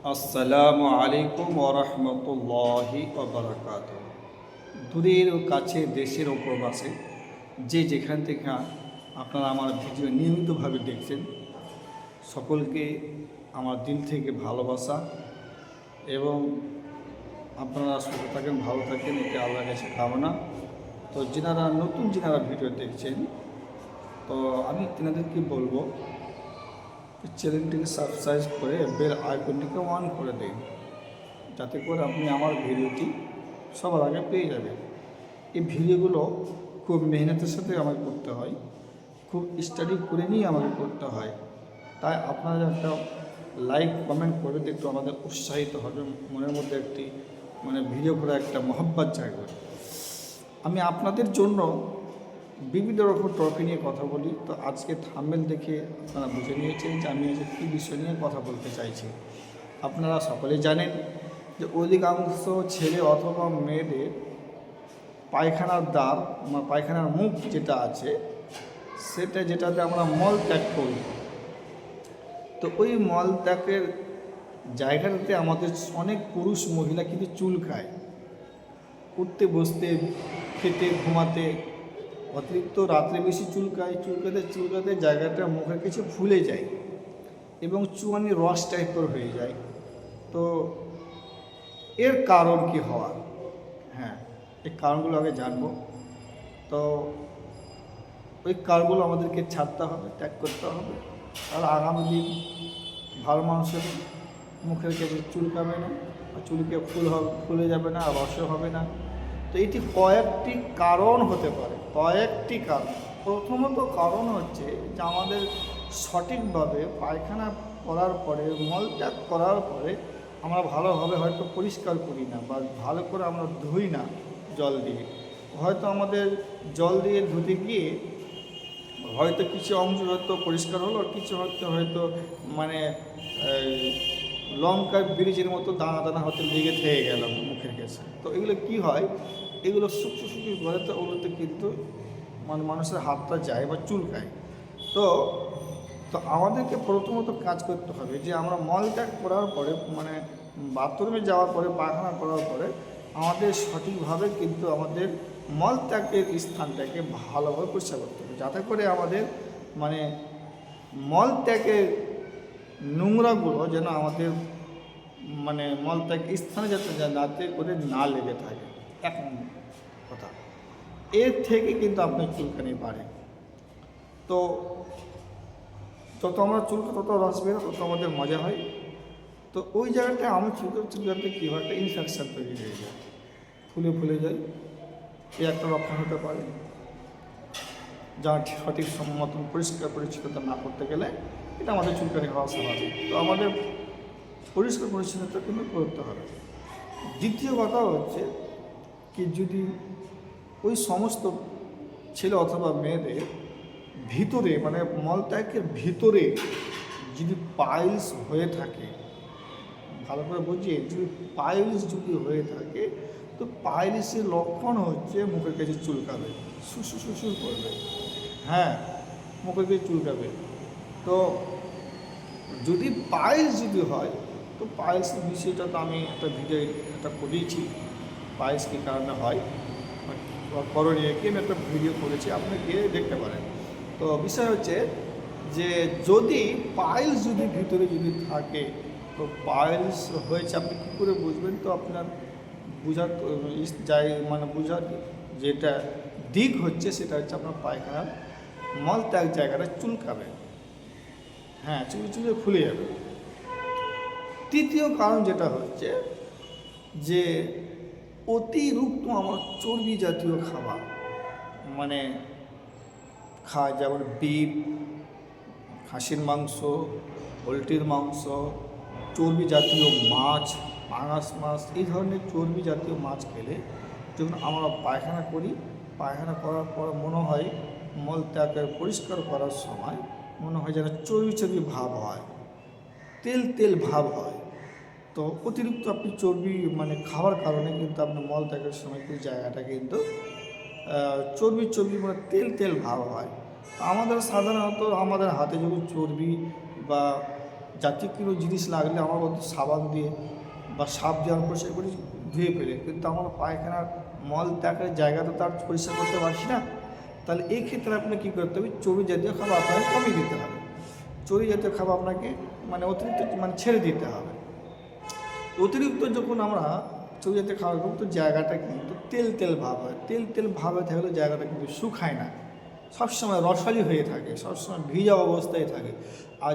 আসসালামু আলাইকুম ওরহমতুল্লাহি ওবরাকাত। দূরের ও কাছে দেশের ও প্রবাসে যে যেখান থেকে আপনারা আমার ভিডিও নিয়মিতভাবে দেখছেন, সকলকে আমার দিল থেকে ভালোবাসা এবং আপনারা সুস্থ থাকেন, ভালো থাকেন, এটি আল্লাহর কাছে কামনা। তো যারা ভিডিও দেখছেন, তো আমি তেনাদেরকে বলবো চ্যানেলটিকে সাবস্ক্রাইব করে বেল আইকনটিকে অন করে দিন, যাতে করে আপনি আমার ভিডিওটি সবার আগে পেয়ে যাবেন। এই ভিডিওগুলো খুব মেহনতের সাথে আমাকে করতে হয়, খুব স্টাডি করে নিয়ে আমাকে করতে হয়। তাই আপনারা একটা লাইক কমেন্ট করে একটু আমাদের উৎসাহিত হবে, মনের মধ্যে একটি ভিডিও করে একটা মহব্বত জায়গা। আমি আপনাদের জন্য বিভিন্ন রকম টপিক নিয়ে কথা বলি। তো আজকে থাম্বনেল দেখে আপনারা বুঝে নিয়েছেন যে আমি আজকে কী বিষয় নিয়ে কথা বলতে চাইছি। আপনারা সকলেই জানেন যে অধিকাংশ ছেলে অথবা মেয়েদের পায়খানার দ্বার, পায়খানার মুখ যেটা আছে, যেটাতে আমরা মল ত্যাগ করি, তো ওই মল ত্যাগের জায়গাটাতে আমাদের অনেক পুরুষ মহিলা কিন্তু চুলকায়। উঠতে বসতে, খেতে, ঘুমাতে, অতিরিক্ত রাত্রে বেশি চুলকাতে জায়গাটা মুখের কিছু ফুলে যায় এবং চুয়ানি রস টাইপের হয়ে যায়। তো এর কারণ কি হওয়ার? হ্যাঁ, এই কারণগুলো আগে জানবো। তো ওই কারণগুলো আমাদেরকে ছাড়তে হবে, ত্যাগ করতে হবে। আর আগামী দিন ভালো মানুষের মুখের কাছে চুলকাবে না, চুলকে ফুলে যাবে না, রসও হবে না। তো এটি কয়েকটি কারণ হতে পারে, কয়েকটি কারণ। প্রথমত কারণ হচ্ছে যে আমাদের সঠিকভাবে পায়খানা করার পরে, মলত্যাগ করার পরে আমরা ভালোভাবে হয়তো পরিষ্কার করি না, বা ভালো করে আমরা ধুই না জল দিয়ে। হয়তো আমাদের জল দিয়ে ধুতে গিয়ে হয়তো কিছু অংশ হয়তো পরিষ্কার হলো, কিছু হয়তো লঙ্কার ব্রিজের মতো দানা দানা হয়তো লেগে থেকে গেল মুখের কাছে। তো এগুলো কি হয়, এগুলো শুকনো করে, তো ওগুলোতে কিন্তু মানুষের হাতটা যায় বা চুলকায়। তো তো আমাদেরকে প্রথমত কাজ করতে হবে যে আমরা মলত্যাগ করার পরে, বাথরুমে যাওয়ার পরে, পায়খানা করার পরে আমাদের সঠিকভাবে কিন্তু আমাদের মলত্যাগের স্থানটাকে ভালোভাবে পরিষ্কার করতে হবে, যাতে করে আমাদের মলত্যাগের নোংরাগুলো যেন আমাদের মলত্যাগ স্থানে যাতে করে না লেগে থাকে। এক কথা, এর থেকে কিন্তু আপনার চুলকানি বাড়ে। তো যত আমরা চুলকে তত রস বেরো, তত আমাদের মজা হয়। তো ওই জায়গাটায় আমি চুলকাতে কী হয়, একটা ইনফেকশান তৈরি হয়ে যায়, ফুলে যায়। এই একটা লক্ষণ হতে পারে, যা সঠিক মতন পরিষ্কার পরিচ্ছন্নতা না করতে গেলে এটা আমাদের চুলকানি হওয়া স্বাভাবিক। তো আমাদের পরিষ্কার পরিচ্ছন্নতা কিন্তু করতে হবে। দ্বিতীয় কথা হচ্ছে কি, যদি ওই সমস্ত ছেলে অথবা মেয়েদের ভিতরে, মলত্যাগের ভিতরে যদি পাইলস হয়ে থাকে, ভালো করে বুঝিয়ে, যদি পাইলস যদি হয়ে থাকে, তো পাইলসের লক্ষণ হচ্ছে মুখের কাছে চুলকাবে, সুসুর করবে। হ্যাঁ, মুখের কাছে চুলকাবে। তো যদি পাইলস যদি হয়, তো পাইলসের বিষয়টা তো আমি একটা ভিডিও করেছি, পাইলস কী কারণে হয় বা করণীয় কি, আমি একটা ভিডিও করেছি, আপনি গিয়ে দেখতে পারেন। তো বিষয় হচ্ছে যে যদি পাইলস যদি ভিতরে যদি থাকে, তো পাইলস হয়েছে আপনি কী করে বুঝবেন? তো আপনার বোঝার বোঝার যেটা দিক হচ্ছে, সেটা হচ্ছে আপনার পায়খানার মলত্যাগ জায়গাটা চুলকাবে। হ্যাঁ, চুলে ফুলে যাবে। তৃতীয় কারণ যেটা হচ্ছে যে অতিরিক্ত আমার চর্বি জাতীয় খাবার খায়, যেমন বিফ, খাসির মাংস, পোলট্রির মাংস, চর্বি জাতীয় মাছ, পাঙাশ মাছ, এই ধরনের চর্বি জাতীয় মাছ খেলে যখন আমরা পায়খানা করি, পায়খানা করার পর মনে হয় মলত্যাগের পরিষ্কার করার সময় মনে হয় যেন চর্বি ভাব হয়, তেল ভাব হয়। তো অতিরিক্ত আপনি চর্বি খাওয়ার কারণে কিন্তু আপনার মলত্যাগের সময় কিন্তু জায়গাটা কিন্তু চর্বি তেল ভাব হয়। আমাদের সাধারণত আমাদের হাতে যখন চর্বি বা জাতীয় কোনো জিনিস লাগলে আমরা বলতে সাবান দিয়ে বা সাপ দিয়ে আমরা পরিষ্কার করি, ধুয়ে ফেলে, কিন্তু আমরা পায়খানার মল ত্যাগের জায়গাটা তো আর পরিষ্কার করতে পারছি না। তাহলে এই ক্ষেত্রে আপনাকে কী করতে হবে, চর্বি জাতীয় খাবার আপনাকে কমিয়ে দিতে হবে। চর্বি জাতীয় খাবার আপনাকে অতিরিক্ত ছেড়ে দিতে হবে। অতিরিক্ত যখন আমরা চর্বি জাতীয় খাবার খাবো তো জায়গাটা কিন্তু তেল তেল ভাব হয়, তেল তেল ভাব হয়ে থাকলে জায়গাটা কিন্তু শুকায় না, সবসময় রসালি হয়ে থাকে, সবসময় ভিজা অবস্থায় থাকে। আর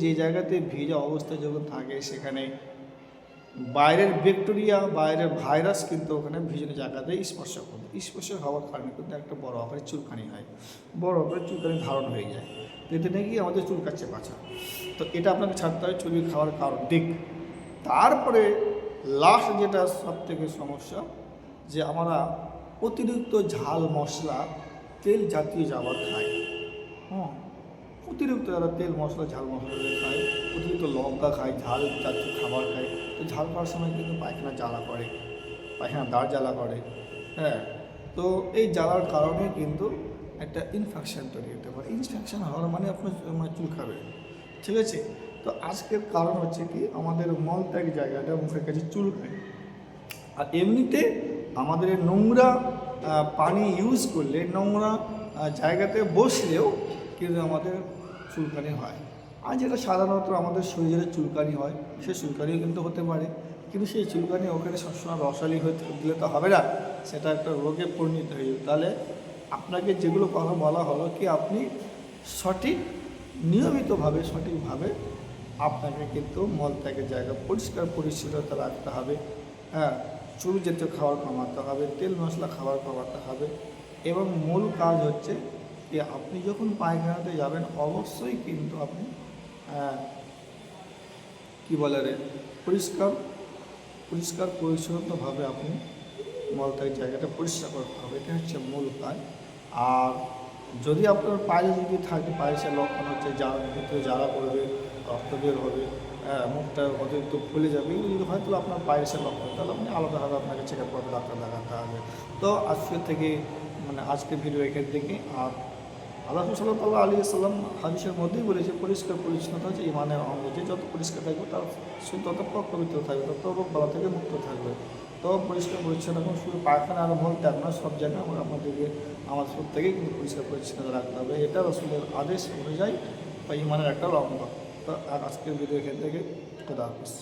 যে জায়গাতে ভিজা অবস্থায় যখন থাকে সেখানে বাইরের ব্যাকটেরিয়া, বাইরের ভাইরাস কিন্তু ওখানে ভিজে জায়গাতে স্পর্শ করবে, স্পর্শ হওয়ার কারণে কিন্তু একটা বড় আকারের চুলকানি হয়, বড় আকারের চুলকানি ধারণ হয়ে যায়, এতে নাকি আমাদের চুল কাচ্ছে পাছা। তো এটা আপনাকে ছাড়তে হবে চর্বি খাওয়ার কারণ দিক। তারপরে লাস্ট যেটা সব থেকে সমস্যা, যে আমরা অতিরিক্ত ঝাল মশলা তেল জাতীয় খাবার খাই। অতিরিক্ত যারা তেল মশলা ঝাল মশলা খায়, অতিরিক্ত লঙ্কা খায়, ঝাল জাতীয় খাবার খায়, তো ঝাল খাওয়ার সময় কিন্তু পায়খানা জ্বালা করে, পায়খানা দাঁড় জ্বালা করে। হ্যাঁ, তো এই জ্বালার কারণে কিন্তু একটা ইনফেকশান তৈরি হতে পারে। ইনফেকশান হওয়ার মানে আপনার চুল খাবে, ঠিক আছে। তো আজকের কারণ হচ্ছে কি, আমাদের মলত্যাগ জায়গাটা মুখের কাছে চুল খায়। আর এমনিতে আমাদের নোংরা পানি ইউজ করলে, নোংরা জায়গাতে বসলেও কিন্তু আমাদের চুলকানি হয়। আর যেটা সাধারণত আমাদের শরীরে চুলকানি হয়, সে চুলকানিও কিন্তু হতে পারে, কিন্তু সেই চুলকানি ওখানে সবসময় রসালি হয়ে দিলে তো হবে না, সেটা একটা রোগে পরিণত হয়ে যাবে। তাহলে আপনাকে যেগুলো কথা বলা হলো কি, আপনি সঠিক নিয়মিতভাবে সঠিকভাবে আপনাকে কিন্তু মলত্যাগের জায়গা পরিষ্কার পরিচ্ছন্নতা রাখতে হবে। হ্যাঁ, চর্বি জাতীয় খাবার কমাতে হবে, তেল মশলা খাবার কমাতে হবে। এবং মূল কাজ হচ্ছে যে আপনি যখন পায়খানাতে যাবেন অবশ্যই কিন্তু আপনি কী বলে রে, পরিষ্কার পরিচ্ছন্নভাবে আপনি মলত্যাগের জায়গাটা পরিষ্কার করতে হবে, এটা হচ্ছে মূল কাজ। আর যদি আপনার পায়ে যদি থাকে, পায়ে সে লক্ষণ হচ্ছে ভিতরে জ্বালা করবে, রক্ত বের হবে, মুখটা অতিরিক্ত ফুলে যাবে, এগুলো যদি হয়তো আপনার পায়ের সে লক্ষণ, তাহলে আপনি আলাদাভাবে আপনাকে চেক আপ করতে ডাক্তার দেখাতে হবে। তো আজকে থেকে আজকের ভিডিও এখান থেকে। আর আল্লাহ সাল্লাল্লাহু আলাইহি ওয়াসাল্লাম হাদিসের মধ্যেই বলেছে, পরিষ্কার পরিচ্ছন্নতা হচ্ছে ইমানের অঙ্গ, যে যত পরিষ্কার থাকবে তার তত পবিত্র থাকবে, তত রোগ বালা থেকে মুক্ত থাকবে। তো পরিষ্কার পরিচ্ছন্ন এখন শুধু পায়খানা আর মলত্যাগ না, সব জায়গায় আমাদের প্রত্যেকেই কিন্তু পরিষ্কার পরিচ্ছন্নতা রাখতে হবে। এটা রাসূলের আদেশ অনুযায়ী বা ইমানের একটা অঙ্গ। তো আজকের ভিডিও এখান থেকে খোদা হাফেজ।